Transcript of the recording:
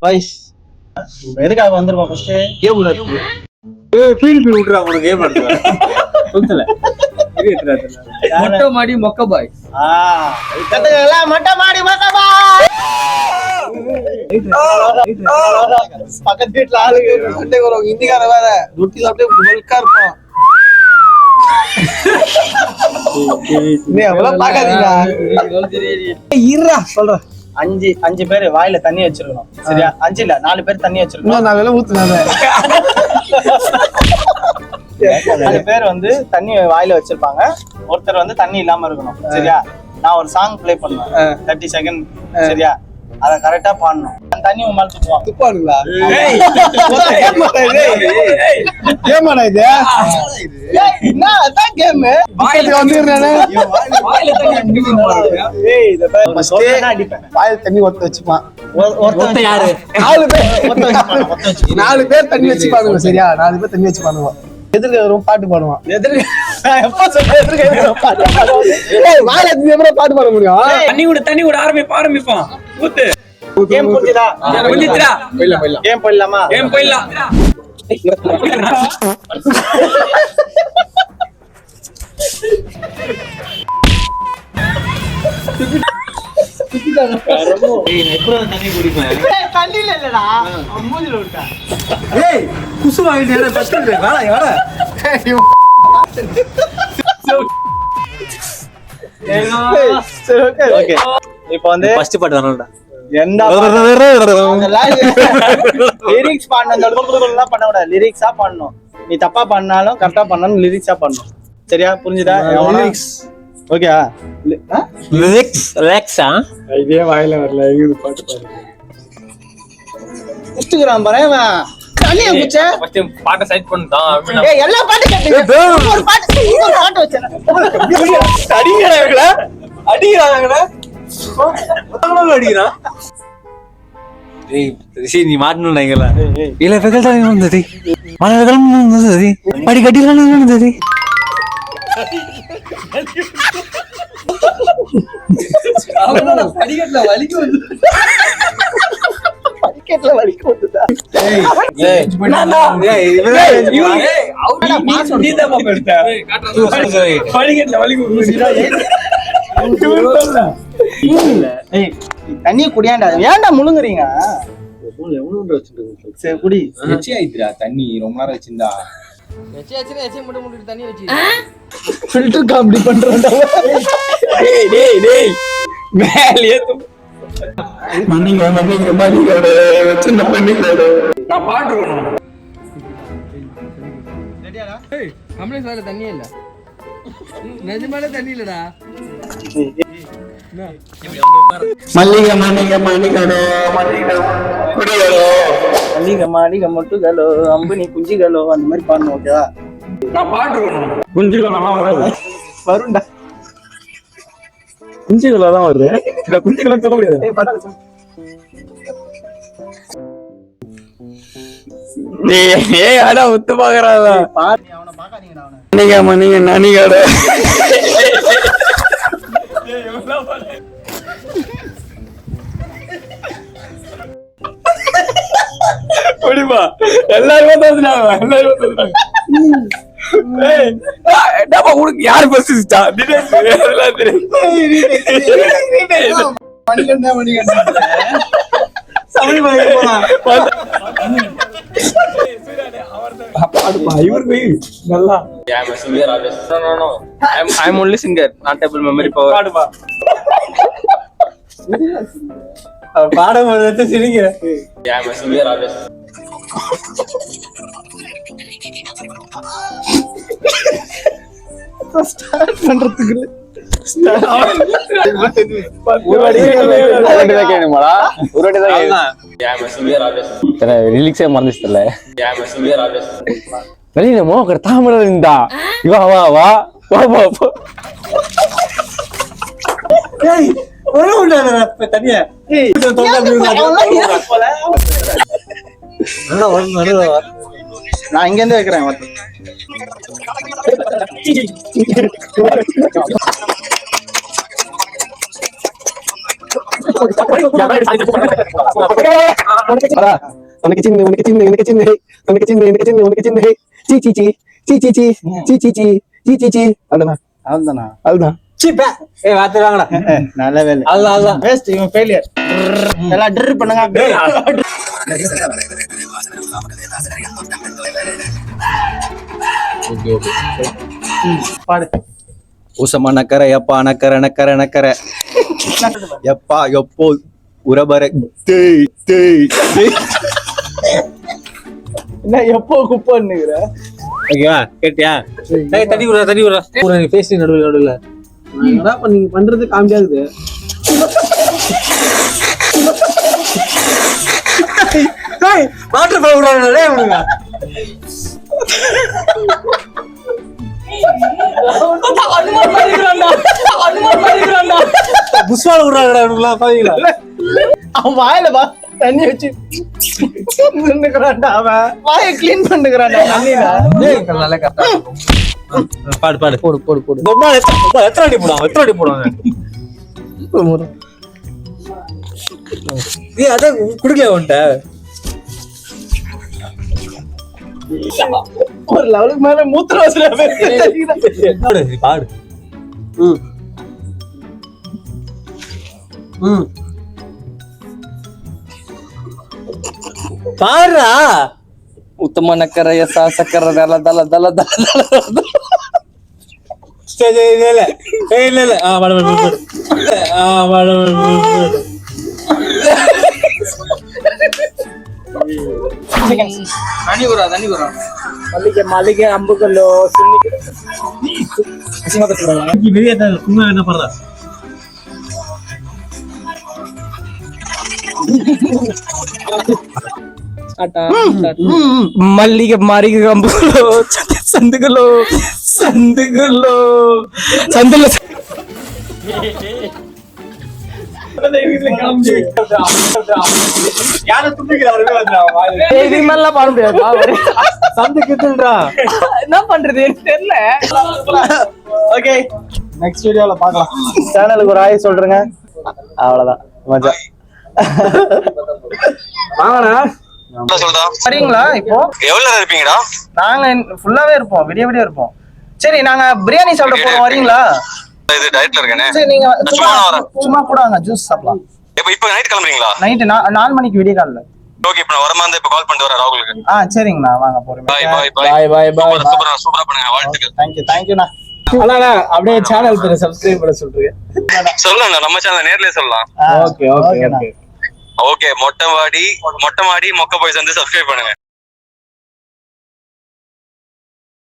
Boys எதுக்காக வந்திருக்கோம் first game விட்டுறா உனக்கு கேம் சொல்ல மொட்டை மாடி மொக்க பாய் மொட்டை மாடி மொக்க பாய் பக்கத்து வீட்டுல ஆளுங்க இந்திக்கார வேற ரொட்டி சாப்பிட்டு பல்கா இருப்பான் சொல்றேன் 5 பேர் வாயில தண்ணி வச்சிருக்கணும் சரியா 5 இல்ல 4 பேர் தண்ணி வச்சிருக்கணும் 4 பேர் வந்து தண்ணி வாயில வச்சிருப்பாங்க ஒருத்தர் வந்து தண்ணி இல்லாம இருக்கணும் சரியா நான் ஒரு சாங் பிளே பண்ணுவேன் 30 செகண்ட் சரியா அத கரெக்டா பாடணும் தண்ணி உமால் சுத்துவான் துப்பானுங்களா தண்ணி ஒருத்த வச்சுப்பான் 4 பேர் தண்ணி வச்சுப்பானுங்க சரியா 4 பேர் தண்ணி வச்சுப்பானுங்க எதிர்க்க வரும் பாட்டு பாடுவான் பாட்டு பாட முடியும் தண்ணி கூட ஆரம்பிப்பான் கேம் புரிஞ்சுதா கேம் போயிடலாமா கேம் போயிடலாம் தண்ணில இல்லடா மூஞ்சில விட்டா குசு வாங்கிட்டு இப்ப வந்து ஃபர்ஸ்ட் பாட்டு வரணும்டா லிரிக்ஸ் பாடணும் பண்ண கூடாது லிரிக்ஸா பண்ணணும் நீ தப்பா பண்ணாலும் கரெக்டா பண்ணாலும் லிரிக்ஸா பண்ணணும் சரியா புரிஞ்சுதா ஓகேவா ரிலாக்ஸா இதே வாயில வரல எங்க பாட்டு பாரு குஸ்துக்குறான் பாரு தண்ணிய குச்ச ஃபர்ஸ்ட் பாட்ட செட் பண்ணிட்டான் ஏய் எல்லா பாட்டு கேட்டீங்க ஒரு பாட்டு வச்சேன் அடிங்கறாங்கடா அடிங்கறான் நீ மாட்டணும் நீங்களா இல்ல பெகல் தான் வந்தது மலர்கள் வந்தது படி கட்டிலாம் வந்தது படிக்கட்டுல வலிக்கு வந்து தண்ணி குடியாண்டா ஏன்டா முழுங்குறீங்க சரி குடி எச்சி ஆயிடுறா தண்ணி ரொம்ப நேரம் வச்சிருந்தா ஃபில்டர் காமெடி பண்றோம்டா டேய் மேலே மண்ணிங்க சின்ன பண்ணிக்கோட நான் பாட்டுறேன் ரெடியாடா கம்ப்ளைண்ட் வர தண்ணி இல்ல நிஜமாலே தண்ணி இல்லடா மல்லிகை மல்லிகை மல்லிகடோ குடிகளோ மல்லிகை மொட்டுகளோ அம்புனி குஞ்சுகளோ அந்த மாதிரி பாடணும் ஓகேவா நான் பாட்டுறேன் குஞ்சுகள் நல்லா வராது வருண்டா குஞ்சுகளா தான் வருது இல்ல குஞ்சுகளை சொல்ல முடியாது ஏய் அட உத்து பாக்குறாதா அவனை பாக்காதீங்கடா அவனை மணிங்க நனிகட முடியுமா எல்லாருமே உனக்கு யாரு பசிச்சா நல்லா I'm only singer, not able memory power. பாடம் வச்சு சிரிக்கிறேன் I'm a singer, always. Start பண்றதுக்கு ரிலீக்ஸே மறந்துச்சுல வெளியில மோக்கர் தாமரை இருந்தா வா வா வா வா வா தனியா நான் இங்க இருந்து வைக்கிறேன் உனக்கு சின்ன உனக்கு சின்ன எனக்கு சின்ன உனக்கு சின்ன எனக்கு சின்ன உனக்கு சின்ன சீ சீ சீ சீ சீ சீ சீ சீ சீ சீ சீ சீ அதுதான் அவ்வளவுதானா? அதுதான் ஏய் வாத்து வாங்கடா. நல்ல வேலை. அதுதான் வேஸ்ட், இவன் ஃபெயிலியர். எல்லாம் ட்ரில் பண்ணுங்க. பாடு. உசமா நக்கரை எப்பா நக்கரை நக்கரை நக்கரை எப்பா எப்போ உரபர தேய் தேய் தேய். என்ன எப்போ குப்பன்னுங்கிற? ஓகேவா கேட்டியா? ஏய் தண்ணி விடுறா தண்ணி விடுறா. ஒரு ஃபேஸ் நடுவுல நடுவுல. என்னடா நீங்க பண்றது காமிக்காது. டேய் வாட்டர் ஃபால் விடுறானே டேய் விடுங்க. புஸ்வால விடுறாங்கடா இவனுங்களா பாவீங்களா? அவன் வாயில வா தண்ணி வச்சு நின்னுக்கிறான்டா. அவன் வாயை கிளீன் பண்ணுகிறான்டா தண்ணியில. நல்லா கரெக்டா பாடு பாடு போடு போடு போடு. எத்தனை அடி போடுவாங்க எத்தனை அடி போடுவாங்க? நீ அதான் குடுக்கல உன்ட்ட ஒரு லெவலுக்கு மேல மூத்திர பாடு நீ பாடு. பாடுறா. உத்தம நக்கரைய சக்கர தல தல தல தல. சரி இல்ல இல்ல இல்ல இல்ல பாடு பாடு பாடு. பாடு பாடு. மல்லிகை மல்லிகை அம்புக்கல்லோ என்ன பண்ற? மல்லிகை மாறிகை கம்புகளோ சந்துகளோ சந்துகளோ சந்துல பாட முடியாது. சந்து கிட்டுன்றா. என்ன பண்றது எனக்கு தெரியல. ஓகே, நெக்ஸ்ட் வீடியோல பார்க்கலாம். சேனலுக்கு ஒரு ஆய் சொல்றேங்க. அவ்வளவுதான் மஜா. வாங்கண்ணா வரீங்களா? இப்போ எவ்வளவு நேரம் இருப்பீங்கடா? நாங்க ஃபுல்லாவே இருப்போம், விடிய விடிய இருப்போம். சரி, நாங்க பிரியாணி சாப்பிட போறோம், வரீங்களா? இது டயட்ல இருக்கேனே. சரி, நீங்க சும்மா வரேன். சும்மா கூட வாங்க, ஜூஸ் சாப்பிடலாம். இப்போ நைட் கிளம்புறீங்களா? நைட்டு 4 மணிக்கு விடிய காலைல. ஓகே, இப்போ நான் வரமா இருந்தா இப்போ கால் பண்ணிட்டு வரேன் ராகுலுக்கு. சரிங்கண்ணா, வாங்க போறேன். பாய் பாய் பாய் பாய் பாய். சூப்பரா பண்ணுங்க, வாழ்த்துக்கள். தேங்க்யூண்ணா. அண்ணா அப்படியே சேனல் பேரை சப்ஸ்கிரைப் பண்ண சொல்றீங்க. சொல்லலாம், நம்ம சேனல் நேர்லயே சொல்லலாம். Okay okay okay. ஓகே, மொட்டை மாடி மொக்க பாய்ஸ் வந்து சப்ஸ்கிரைப் பண்ணுங்க.